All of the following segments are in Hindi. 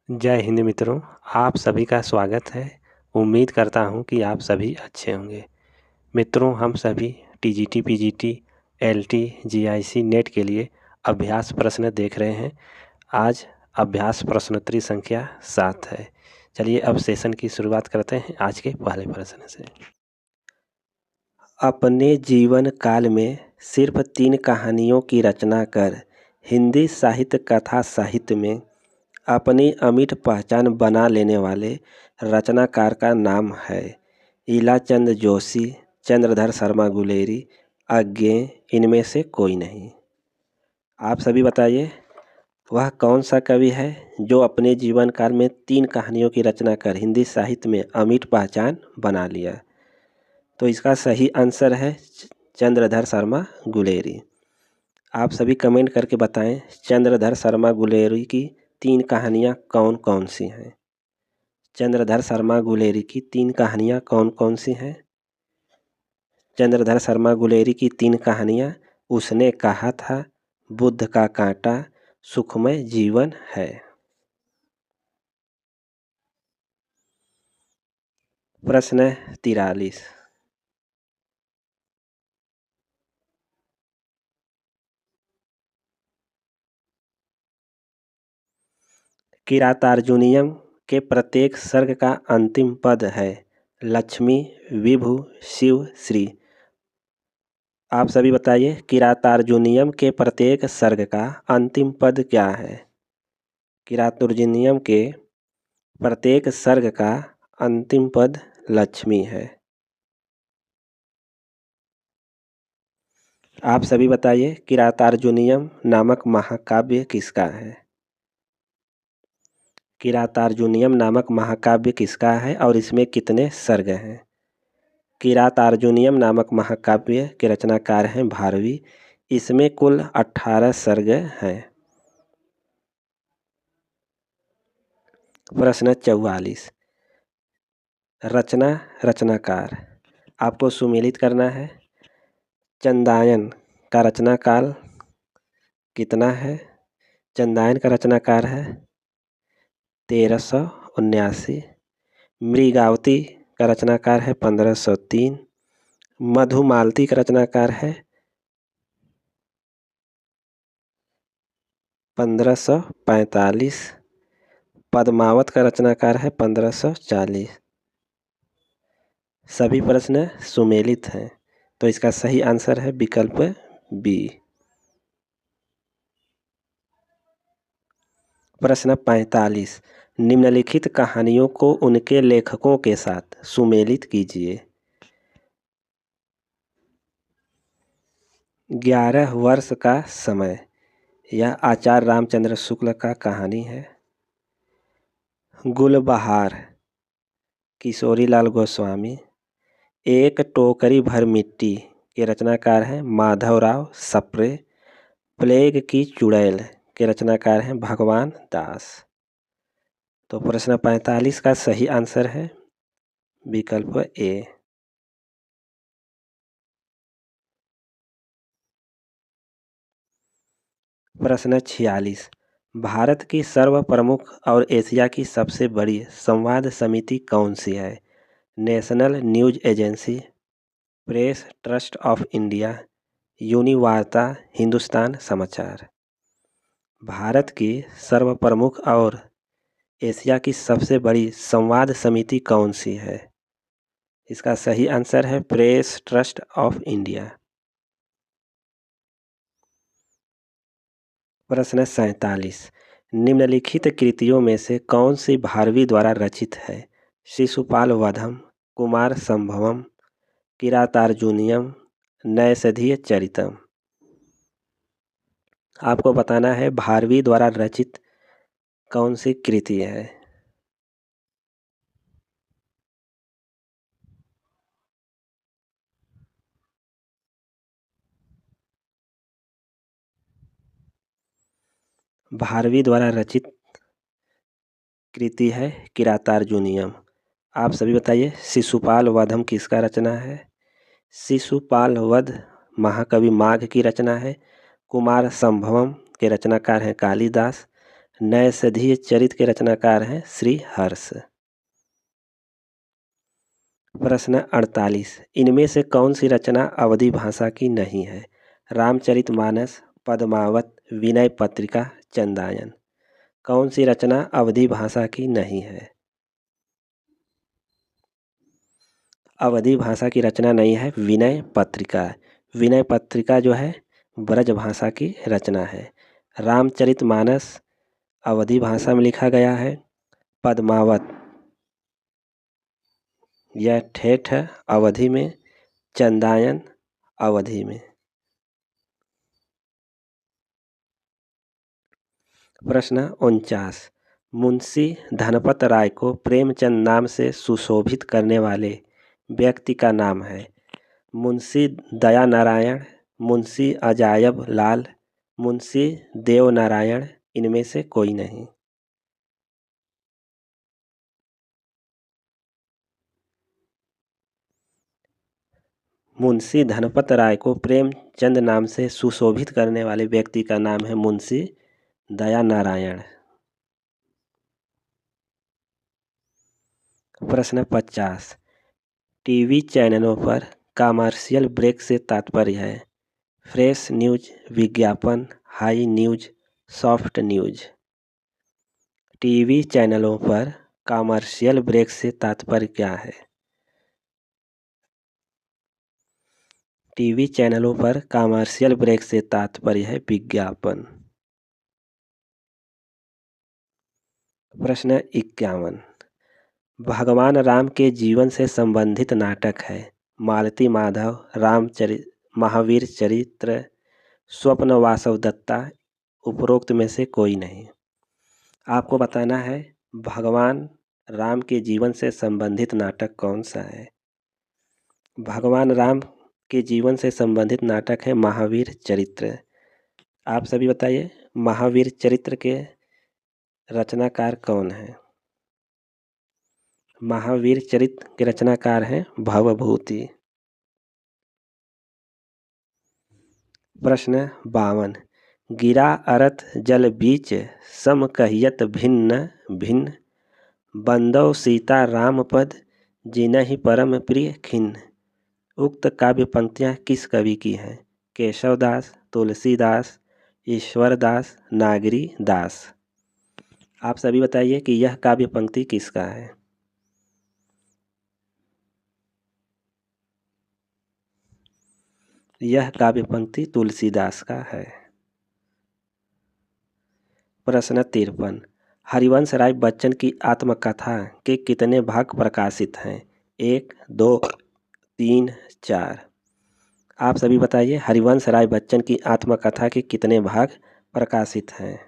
जय हिंद मित्रों, आप सभी का स्वागत है। उम्मीद करता हूं कि आप सभी अच्छे होंगे। मित्रों, हम सभी TGT, PGT, LT, GIC, net के लिए अभ्यास प्रश्न देख रहे हैं। आज अभ्यास प्रश्नोत्तरी संख्या 7 है। चलिए अब सेशन की शुरुआत करते हैं आज के पहले प्रश्न से। अपने जीवन काल में सिर्फ 3 कहानियों की रचना कर हिंदी साहित्य कथा साहित्य में अपनी अमिट पहचान बना लेने वाले रचनाकार का नाम है। ईलाचंद जोशी, चंद्रधर शर्मा गुलेरी, अज्ञेय, इनमें से कोई नहीं। आप सभी बताइए, वह कौन सा कवि है जो अपने जीवन काल में 3 कहानियों की रचना कर हिंदी साहित्य में अमिट पहचान बना लिया? तो इसका सही आंसर है चंद्रधर शर्मा गुलेरी। आप सभी कमेंट करके बताएं, चंद्रधर शर्मा गुलेरी की 3 कहानियाँ कौन कौन सी हैं? चंद्रधर शर्मा गुलेरी की 3 कहानियाँ कौन कौन सी हैं? चंद्रधर शर्मा गुलेरी की 3 कहानियाँ उसने कहा था, बुद्ध का कांटा, सुखमय जीवन है। प्रश्न 43। किरातार्जुनीयम के प्रत्येक सर्ग का अंतिम पद है लक्ष्मी, विभु, शिव, श्री। आप सभी बताइए, किरातार्जुनीयम के प्रत्येक सर्ग का अंतिम पद क्या है? किरातार्जुनीयम के प्रत्येक सर्ग का अंतिम पद लक्ष्मी है। आप सभी बताइए, किरातार्जुनीयम नामक महाकाव्य किसका है? किरातार्जुनीयम नामक महाकाव्य किसका है और इसमें कितने सर्ग हैं? किरातार्जुनीयम नामक महाकाव्य के रचनाकार हैं भारवी। इसमें कुल 18 सर्ग हैं। प्रश्न 44। रचनाकार आपको सुमेलित करना है। चंदायन का रचनाकाल कितना है? चंदायन का रचनाकार है 1379। मृगावती का रचनाकार है 1503। मधुमालती का रचनाकार है 1545। पद्मावत का रचनाकार है 1540। सभी प्रश्न सुमेलित हैं, तो इसका सही आंसर है विकल्प बी। प्रश्न 45। निम्नलिखित कहानियों को उनके लेखकों के साथ सुमेलित कीजिए। 11 वर्ष का समय, यह आचार्य रामचंद्र शुक्ल का कहानी है। गुलबहार, किशोरीलाल गोस्वामी। एक टोकरी भर मिट्टी के रचनाकार हैं माधवराव सप्रे। प्लेग की चुड़ैल के रचनाकार हैं भगवान दास। तो प्रश्न 45 का सही आंसर है विकल्प ए। प्रश्न 46। भारत की सर्व प्रमुख और एशिया की सबसे बड़ी संवाद समिति कौन सी है? National news agency, press trust of India, Univarta, Hindustan Samachar. Bharat की सर्व प्रमुख और एशिया की सबसे बड़ी संवाद समिति कौन सी है? इसका सही आंसर है प्रेस ट्रस्ट ऑफ इंडिया। प्रश्न 47। निम्नलिखित कृतियों में से कौन सी भारवी द्वारा रचित है? शिशुपाल वधम, कुमार संभवम, किरातार्जुनीयम, नैषधीय चरितम। आपको बताना है भारवी द्वारा रचित कौन सी कृति है। भारवी द्वारा रचित कृति है किरातार्जुनीयम। आप सभी बताइए, शिशुपाल वधम किसका रचना है? शिशुपाल वध महाकवि माघ की रचना है। कुमार संभवम के रचनाकार हैं कालिदास। नैषधीय चरित के रचनाकार हैं श्री हर्ष। प्रश्न 48, इनमें से कौन सी रचना अवधी भाषा की नहीं है? रामचरितमानस, पद्मावत, विनय पत्रिका, चंदायन। कौन सी रचना अवधी भाषा की नहीं है? अवधी भाषा की रचना नहीं है विनय पत्रिका। विनय पत्रिका जो है ब्रज भाषा की रचना है। रामचरितमानस अवधी भाषा में लिखा गया है। पद्मावत यह ठेठ है अवधि में। चंदायन अवधि में। प्रश्न 49, मुंशी धनपत राय को प्रेमचंद नाम से सुशोभित करने वाले व्यक्ति का नाम है? मुंशी दया नारायण, मुंशी अजायब लाल, मुंशी देव नारायण, इनमें से कोई नहीं। मुंशी धनपत राय को प्रेमचंद नाम से सुशोभित करने वाले व्यक्ति का नाम है मुंशी दया नारायण। प्रश्न 50, टीवी चैनलों पर कमर्शियल ब्रेक से तात्पर्य है? फ्रेश न्यूज, विज्ञापन, high news, soft news. TV चैनलों पर कमर्शियल ब्रेक से तात्पर्य क्या है? टीवी चैनलों पर कमर्शियल ब्रेक से तात्पर्य है विज्ञापन। प्रश्न 51, भगवान राम के जीवन से संबंधित नाटक है? मालती माधव, महावीर चरित्र, स्वप्न वासवदत्ता, उपरोक्त में से कोई नहीं। आपको बताना है भगवान राम के जीवन से संबंधित नाटक कौन सा है। भगवान राम के जीवन से संबंधित नाटक है महावीर चरित्र। आप सभी बताइए महावीर चरित्र के रचनाकार कौन है? महावीर चरित्र के रचनाकार हैं भवभूति। प्रश्न 52, गिरा अरथ जल बीच सम कहियत भिन्न भिन्न, बंदौ सीता राम पद जिनहि परम प्रिय खिन्न। उक्त काव्य पंक्तियाँ किस कवि की हैं? केशवदास, तुलसीदास, ईश्वरदास, नागरी दास। आप सभी बताइए कि यह काव्य पंक्ति किसका है? यह काव्य पंक्ति तुलसीदास का है। प्रश्न 53, हरिवंश राय बच्चन की आत्मकथा के कितने भाग प्रकाशित हैं? 1, 2, 3, 4। आप सभी बताइए हरिवंश राय बच्चन की आत्मकथा के कितने भाग प्रकाशित हैं?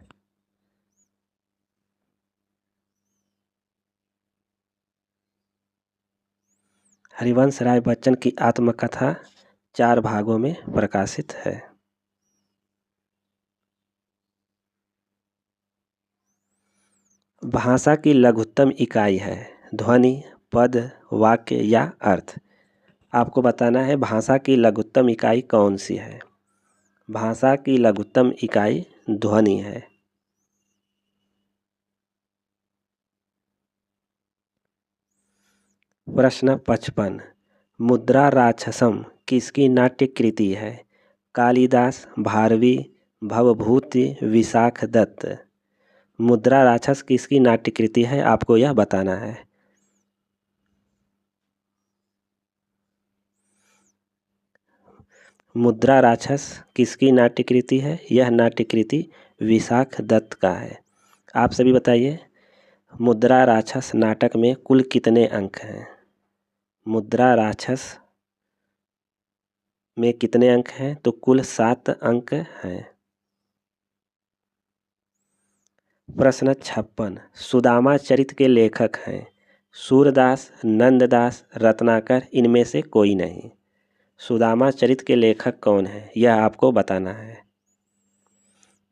हरिवंश राय बच्चन की आत्मकथा 4 भागों में प्रकाशित है। भाषा की लघुत्तम इकाई है? ध्वनि, पद, वाक्य या अर्थ। आपको बताना है भाषा की लघुत्तम इकाई कौन सी है। भाषा की लघुत्तम इकाई ध्वनि है। प्रश्न 55, मुद्रा राक्षसम किसकी नाट्य कृति है? कालिदास, भारवी, भवभूति, विशाख दत्त। मुद्रा राक्षस किसकी नाट्य कृति है आपको यह बताना है। मुद्रा राक्षस किसकी नाट्य कृति है? यह नाट्य कृति विशाख दत्त का है। आप सभी बताइए मुद्रा राक्षस नाटक में कुल कितने अंक हैं? मुद्रा राक्षस में कितने अंक हैं? तो कुल 7 अंक हैं। प्रश्न 56, सुदामा चरित के लेखक हैं? सूरदास, नंददास, रत्नाकर, इनमें से कोई नहीं। सुदामा चरित के लेखक कौन है यह आपको बताना है।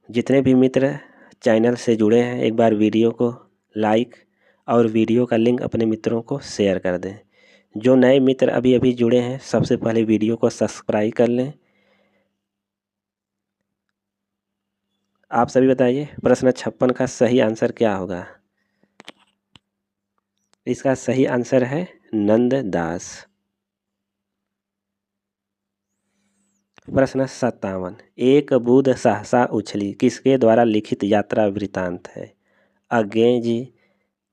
जितने भी मित्र चैनल से जुड़े हैं एक बार वीडियो को लाइक और वीडियो का लिंक अपने मित्रों को शेयर कर दें। जो नए मित्र अभी अभी जुड़े हैं सबसे पहले वीडियो को सब्सक्राइब कर लें आप सभी बताइए प्रश्न 56 का सही आंसर क्या होगा। इसका सही आंसर है नंददास। प्रश्न 57, एक बूंद सहसा उछली किसके द्वारा लिखित यात्रा वृतांत है। अज्ञेय जी,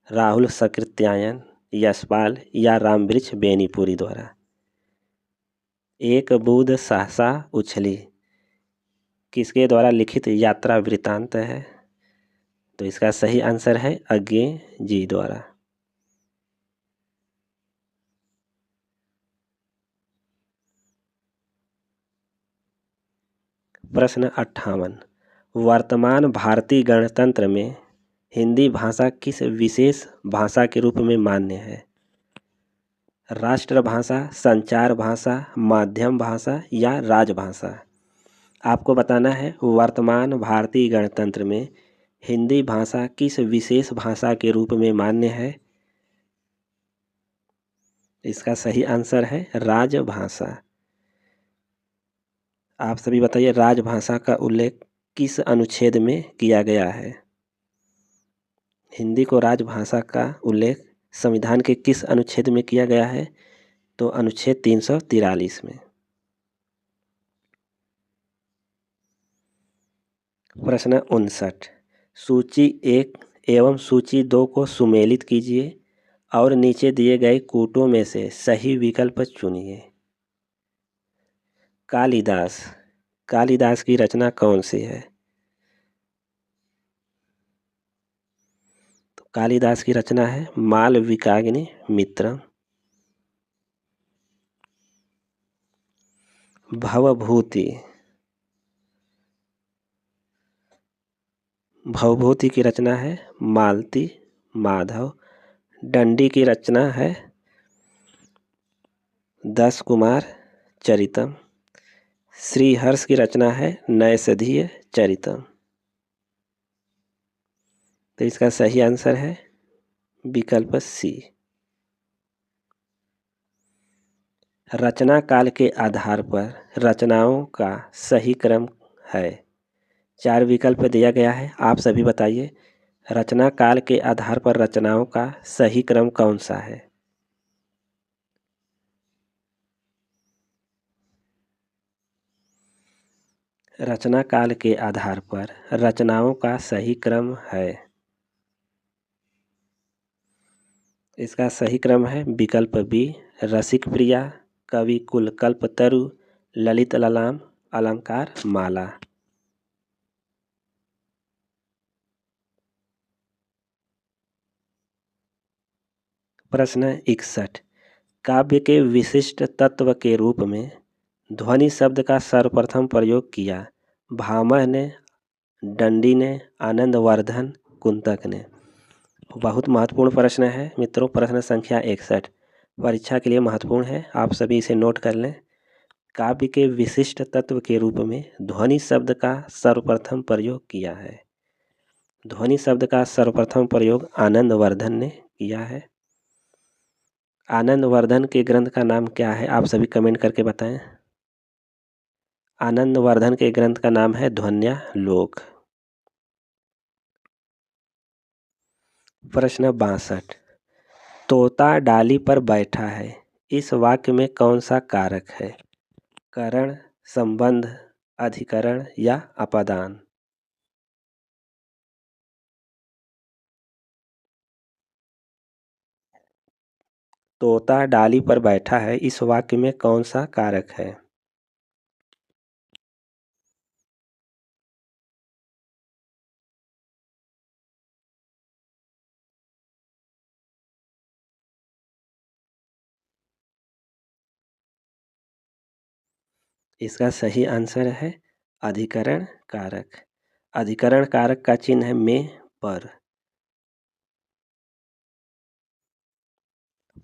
राहुल सकृत्यायन, यशपाल या रामवृक्ष बेनीपुरी द्वारा। एक बूंद सहसा उछली किसके द्वारा लिखित यात्रा वृतांत है। तो इसका सही आंसर है अज्ञेय जी द्वारा। प्रश्न 58, वर्तमान भारतीय गणतंत्र में हिंदी भाषा किस विशेष भाषा के रूप में मान्य है। राष्ट्रभाषा, संचार भाषा, माध्यम भाषा या राजभाषा। आपको बताना है वर्तमान भारतीय गणतंत्र में हिंदी भाषा किस विशेष भाषा के रूप में मान्य है। इसका सही आंसर है राजभाषा। आप सभी बताइए राजभाषा का उल्लेख किस अनुच्छेद में किया गया है। हिंदी को राजभाषा का उल्लेख संविधान के किस अनुच्छेद में किया गया है। तो अनुच्छेद 343 में। प्रश्न 59, सूची 1 एवं सूची 2 को सुमेलित कीजिए और नीचे दिए गए कूटों में से सही विकल्प चुनिए। कालिदास, कालिदास की रचना कौन सी है। तो कालिदास की रचना है मालविकाग्नि मित्रम। भवभूति, भवभूति की रचना है मालती माधव। दंडी की रचना है दस कुमार चरितम। श्रीहर्ष की रचना है नैषधीय चरितम। तो इसका सही आंसर है विकल्प सी। रचना काल के आधार पर रचनाओं का सही क्रम है। 4 विकल्प दिया गया है, आप सभी बताइए रचना काल के आधार पर रचनाओं का सही क्रम कौन सा है। रचना काल के आधार पर रचनाओं का सही क्रम है। इसका सही क्रम है विकल्प बी, रसिक प्रिया, कवि कुल कल्पतरु, ललित ललाम, अलंकार माला। प्रश्न 61, काव्य के विशिष्ट तत्व के रूप में ध्वनि शब्द का सर्वप्रथम प्रयोग किया। भामह ने, दंडी ने, आनंदवर्धन, कुंतक ने। बहुत महत्वपूर्ण प्रश्न है मित्रों। प्रश्न संख्या 61 परीक्षा के लिए महत्वपूर्ण है, आप सभी इसे नोट कर लें। काव्य के विशिष्ट तत्व के रूप में ध्वनि शब्द का सर्वप्रथम प्रयोग किया है। ध्वनि शब्द का सर्वप्रथम प्रयोग आनंदवर्धन ने किया है। आनंदवर्धन के ग्रंथ का नाम क्या है, आप सभी कमेंट करके बताएं। आनंदवर्धन के ग्रंथ का नाम है ध्वन्यालोक। प्रश्न 62, तोता डाली पर बैठा है इस वाक्य में कौन सा कारक है। करण, संबंध, अधिकरण या अपादान। तोता डाली पर बैठा है इस वाक्य में कौन सा कारक है। इसका सही आंसर है अधिकरण कारक। अधिकरण कारक का चिन्ह है में पर।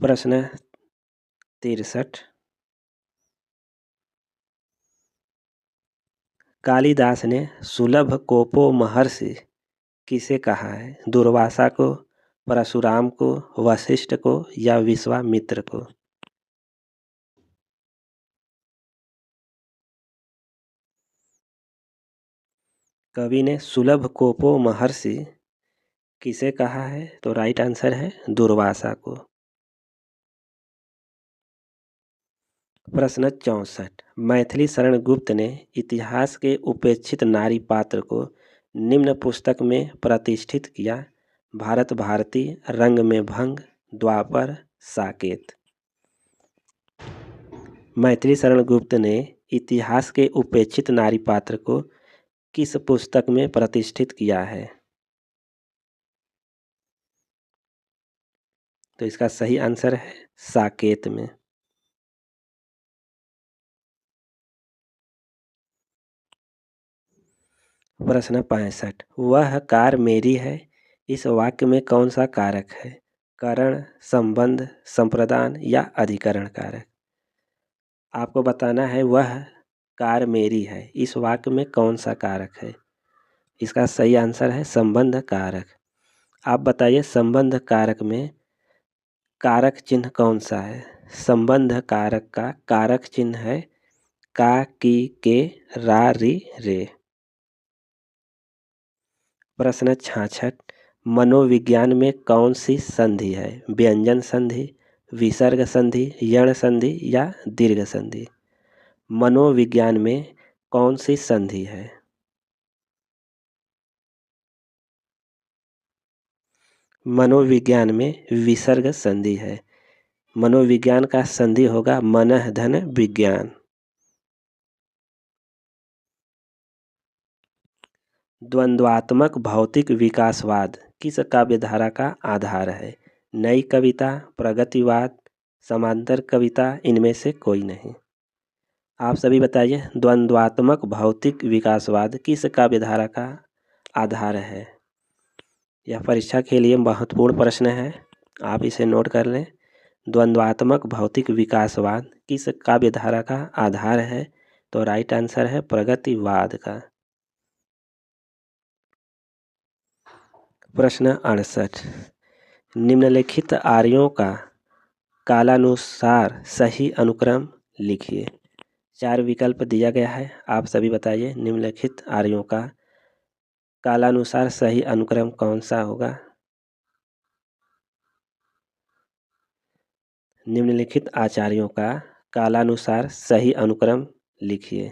प्रश्न 63, कालिदास ने सुलभ कोपो महर्षि किसे कहा है। दुर्वासा को, परशुराम को, वशिष्ठ को या विश्वामित्र को। कवि ने सुलभ कोपो महर्षि किसे कहा है? तो राइट आंसर है दुर्वासा को। प्रश्न 64। मैथिली शरण गुप्त ने इतिहास के उपेक्षित नारी पात्र को निम्न पुस्तक में प्रतिष्ठित किया। भारत भारती, रंग में भंग, द्वापर, साकेत। मैथिली शरण गुप्त ने इतिहास के उपेक्षित नारी पात्र को किस पुस्तक में प्रतिष्ठित किया है? तो इसका सही आंसर है साकेत में। प्रश्न 65। वह कार मेरी है, इस वाक्य में कौन सा कारक है? करण, संबंध, संप्रदान या अधिकरण कारक? आपको बताना है वह कार मेरी है, इस वाक्य में कौन सा कारक है? इसका सही आंसर है संबंध कारक। आप बताइए संबंध कारक में कारक चिन्ह कौन सा है? संबंध कारक का कारक चिन्ह है का, की, के, रा, री, रे। प्रश्न 66। मनोविज्ञान में कौन सी संधि है? व्यंजन संधि, विसर्ग संधि, यण संधि या दीर्घ संधि? मनोविज्ञान में कौन सी संधि है? मनोविज्ञान में विसर्ग संधि है। मनोविज्ञान का संधि होगा मनः धन विज्ञान। द्वंद्वात्मक भौतिक विकासवाद किस काव्यधारा का आधार है? नई कविता, प्रगतिवाद, समांतर कविता, इनमें से कोई नहीं। आप सभी बताइए द्वंद्वात्मक भौतिक विकासवाद किस काव्यधारा का आधार है? यह परीक्षा के लिए महत्वपूर्ण प्रश्न है, आप इसे नोट कर लें। द्वंद्वात्मक भौतिक विकासवाद किस काव्यधारा का आधार है? तो राइट आंसर है प्रगतिवाद का। प्रश्न 68। निम्नलिखित आर्यों का कालानुसार सही अनुक्रम लिखिए। 4 विकल्प दिया गया है, आप सभी बताइए निम्नलिखित आर्यों का कालानुसार सही अनुक्रम कौन सा होगा? निम्नलिखित आचार्यों का कालानुसार सही अनुक्रम लिखिए।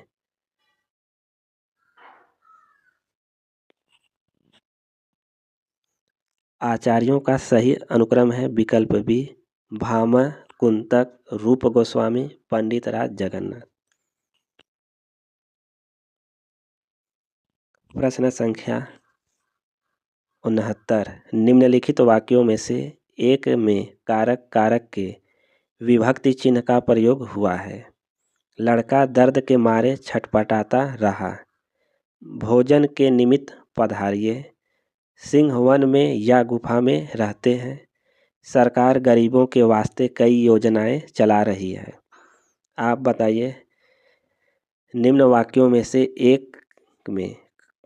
आचार्यों का सही अनुक्रम है विकल्प बी, भामह, कुंतक, रूप गोस्वामी, पंडित राज जगन्नाथ। प्रश्न संख्या 69। निम्नलिखित वाक्यों में से एक में कारक कारक के विभक्ति चिन्ह का प्रयोग हुआ है। लड़का दर्द के मारे छटपटाता रहा, भोजन के निमित्त पधारिए, सिंह वन में या गुफा में रहते हैं, सरकार गरीबों के वास्ते कई योजनाएं चला रही है। आप बताइए निम्न वाक्यों में से एक में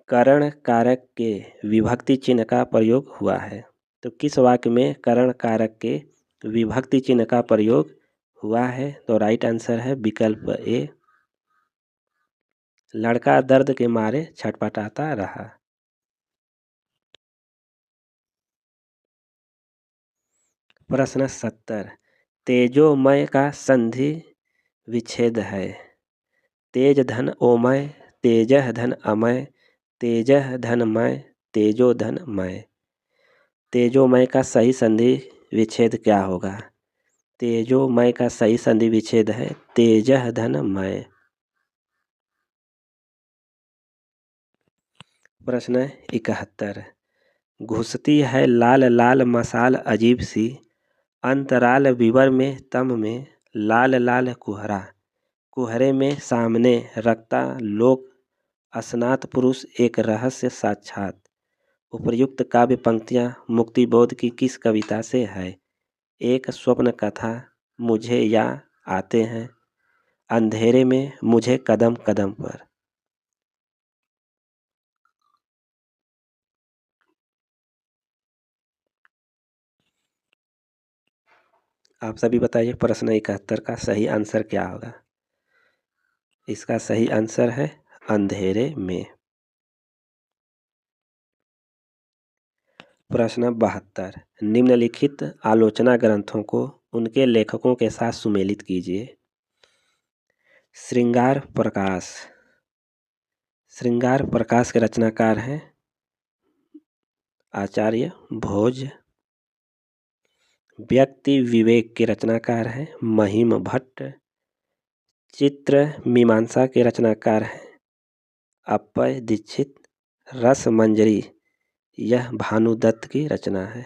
करण कारक के विभक्ति चिन्ह का प्रयोग हुआ है। तो किस वाक्य में करण कारक के विभक्ति चिन्ह का प्रयोग हुआ है? तो राइट आंसर है विकल्प ए, लड़का दर्द के मारे छटपटाता रहा। प्रश्न 70। तेजोमय का संधि विच्छेद है। तेज धन ओमय, तेजह धन अमय, तेजह धन मय, तेजो धन मय। तेजोमय का सही संधि विच्छेद क्या होगा? तेजोमय का सही संधि विच्छेद है तेजह धन मय। प्रश्न 71। घुसती है लाल लाल मसाल अजीब सी, अंतराल विवर में तम में लाल लाल कुहरा, कुहरे में सामने रखता लोक अस्नात पुरुष एक रहस्य साक्षात। उपर्युक्त काव्य पंक्तियाँ मुक्तिबोध की किस कविता से है? एक स्वप्न कथा, मुझे या आते हैं, अंधेरे में, मुझे कदम कदम पर। आप सभी बताइए प्रश्न 71 का सही आंसर क्या होगा? इसका सही आंसर है अंधेरे में। प्रश्न 72। निम्नलिखित आलोचना ग्रंथों को उनके लेखकों के साथ सुमेलित कीजिए। श्रृंगार प्रकाश। श्रृंगार प्रकाश के रचनाकार हैं आचार्य भोज। व्यक्ति विवेक के रचनाकार हैं महिम भट्ट। चित्र मीमांसा के रचनाकार हैं अप्पय दीक्षित। रस मंजरी यह भानुदत्त की रचना है।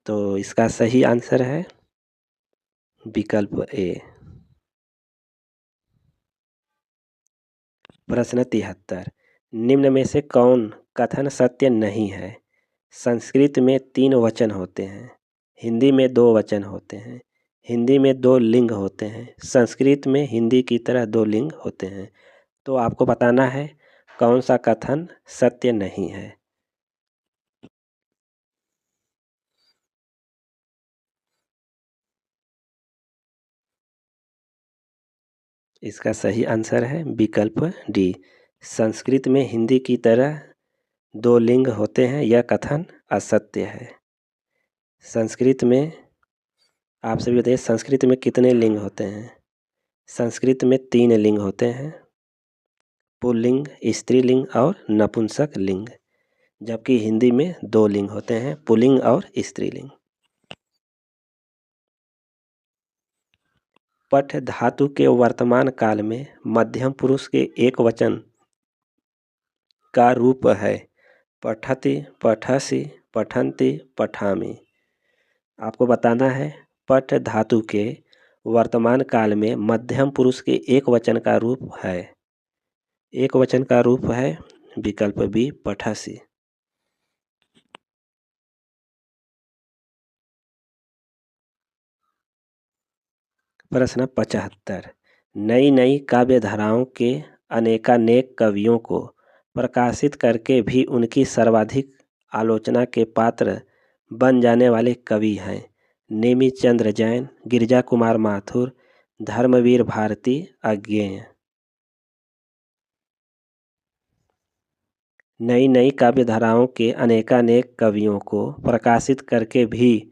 तो इसका सही आंसर है विकल्प ए। प्रश्न 73। निम्न में से कौन कथन सत्य नहीं है? संस्कृत में 3 वचन होते हैं, हिंदी में 2 वचन होते हैं, हिंदी में 2 लिंग होते हैं, संस्कृत में हिंदी की तरह 2 लिंग होते हैं। तो आपको बताना है कौन सा कथन सत्य नहीं है। इसका सही आंसर है विकल्प डी। संस्कृत में हिंदी की तरह 2 लिंग होते हैं, यह कथन असत्य है। संस्कृत में आप सभी बताइए, संस्कृत में कितने लिंग होते हैं? संस्कृत में 3 लिंग होते हैं, पुल्लिंग, स्त्रीलिंग और नपुंसक लिंग। जबकि हिंदी में 2 लिंग होते हैं, पुल्लिंग और स्त्रीलिंग। पठ धातु के वर्तमान काल में मध्यम पुरुष के एक वचन का रूप है पठति, पठसि, पठन्ति, पठामि। आपको बताना है पठ धातु के वर्तमान काल में मध्यम पुरुष के एक वचन का रूप है। एक वचन का रूप है विकल्प बी पठसि। प्रश्न 75। नई नई काव्य धाराओं के अनेकानेक कवियों को प्रकाशित करके भी उनकी सर्वाधिक आलोचना के पात्र बन जाने वाले कवि हैं नेमी चंद्र जैन, गिरिजा कुमार माथुर, धर्मवीर भारती, अज्ञेय। नई नई काव्य धाराओं के अनेकानेक कवियों को प्रकाशित करके भी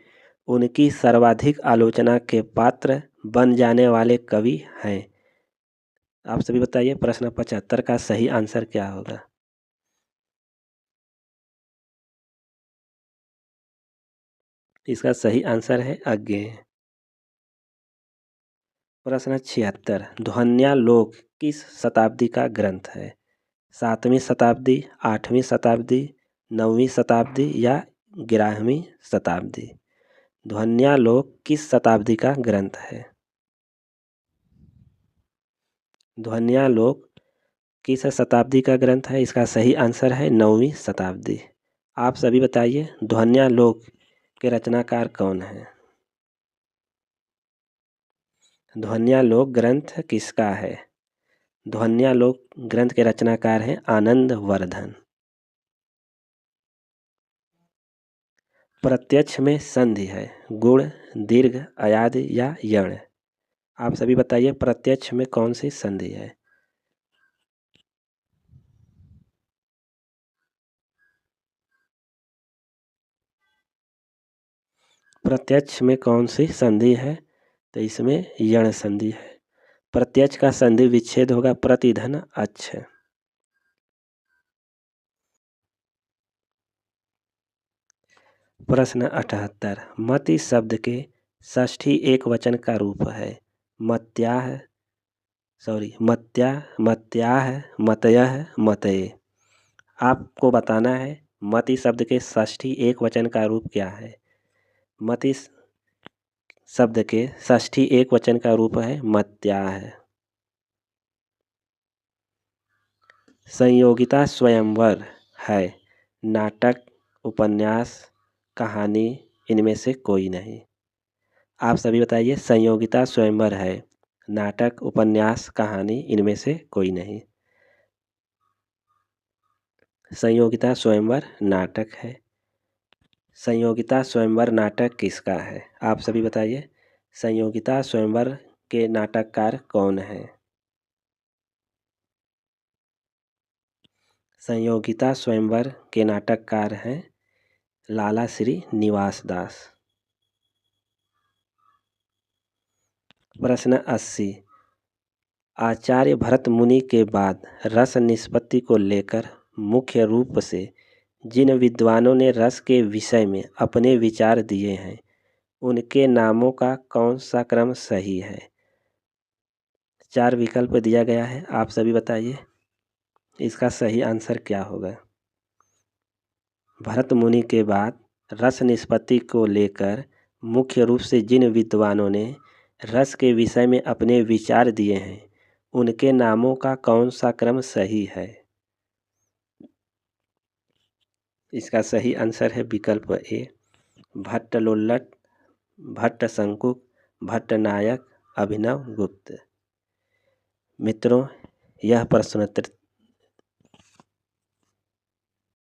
उनकी सर्वाधिक आलोचना के पात्र बन जाने वाले कवि हैं। आप सभी बताइए प्रश्न 75 का सही आंसर क्या होगा? इसका सही आंसर है अज्ञेय। प्रश्न 76। ध्वन्यालोक किस शताब्दी का ग्रंथ है? 7वीं शताब्दी, 8वीं शताब्दी, 9वीं शताब्दी या 11वीं शताब्दी? ध्वन्यालोक किस शताब्दी का ग्रंथ है? ध्वन्यालोक किस शताब्दी का ग्रंथ है? इसका सही आंसर है 9वीं शताब्दी। आप सभी बताइए ध्वन्यालोक के रचनाकार कौन हैं? ध्वन्यालोक ग्रंथ किसका है? ध्वन्यालोक ग्रंथ के रचनाकार हैं आनंद वर्धन। प्रत्यक्ष में संधि है गुण, दीर्घ, अयादि या यण? आप सभी बताइए प्रत्यक्ष में कौन सी संधि है? प्रत्यक्ष में कौन सी संधि है? तो इसमें यण संधि है। प्रत्यक्ष का संधि विच्छेद होगा प्रतिधन अच्छ। प्रश्न 78। मति शब्द के षष्ठी एक वचन का रूप है मत्याह, मत्याह, मतयः, मतये। आपको बताना है मति शब्द के षष्ठी एक वचन का रूप क्या है? मति शब्द के षष्ठी एक वचन का रूप है मत्याह। संयोगिता स्वयंवर है नाटक, उपन्यास, कहानी, इनमें से कोई नहीं। आप सभी बताइए संयोगिता स्वयंवर है नाटक, उपन्यास, कहानी, इनमें से कोई नहीं। संयोगिता स्वयंवर नाटक है। संयोगिता स्वयंवर नाटक किसका है? आप सभी बताइए संयोगिता स्वयंवर के नाटककार कौन हैं? संयोगिता स्वयंवर के नाटककार हैं लाला श्री निवास दास। प्रश्न 80। आचार्य भरत मुनि के बाद रस निष्पत्ति को लेकर मुख्य रूप से जिन विद्वानों ने रस के विषय में अपने विचार दिए हैं उनके नामों का कौन सा क्रम सही है? 4 विकल्प दिया गया है, आप सभी बताइए इसका सही आंसर क्या होगा। भरत मुनि के बाद रस निष्पत्ति को लेकर मुख्य रूप से जिन विद्वानों ने रस के विषय में अपने विचार दिए हैं उनके नामों का कौन सा क्रम सही है? इसका सही आंसर है विकल्प ए, भट्टलोल्लट, भट्टशंकुक, भट्टनायक, अभिनव गुप्त। मित्रों, यह प्रश्नोत्तर